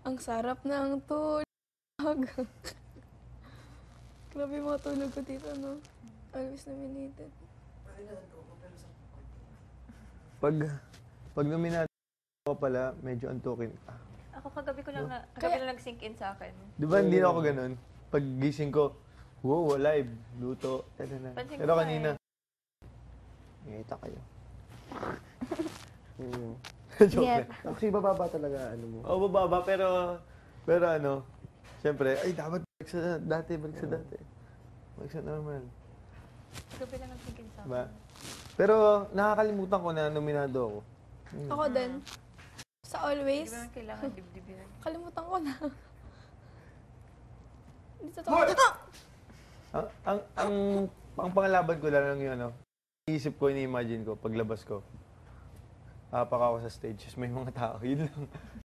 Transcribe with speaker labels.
Speaker 1: Ang sarap ng tulog. Grabe yung mga tulog ko dito, no? Always nominated.
Speaker 2: Pag nominated ako pala, medyo antukin.
Speaker 3: Ako kagabi ko lang, kagabi lang nag-sink in sa akin.
Speaker 2: Di ba hindi na ako ganun? Pag gising ko, wow, live, luto,
Speaker 3: Pansin ko
Speaker 2: pero
Speaker 3: nga
Speaker 2: kanina, ngayita kayo. Joke
Speaker 4: Yep.
Speaker 2: lang.
Speaker 5: Kasi bababa talaga, ano mo.
Speaker 2: Oo, bababa, pero ano, siyempre, ay, dapat balik sa dati. Balik sa normal.
Speaker 3: Kagabi lang nag-sink in sa akin.
Speaker 2: Diba? Pero nakakalimutan ko na nominado ako.
Speaker 1: Ako din. Sa Always,
Speaker 3: Hindi mo lang kailangan dibdibin.
Speaker 1: kalimutan ko na. Hindi totoo. Totoo!
Speaker 2: Ang pangalaban ko lang yung ano, iisip ko, ini-imagine ko, paglabas ko, hapak ako sa stage, may mga tao, yun lang.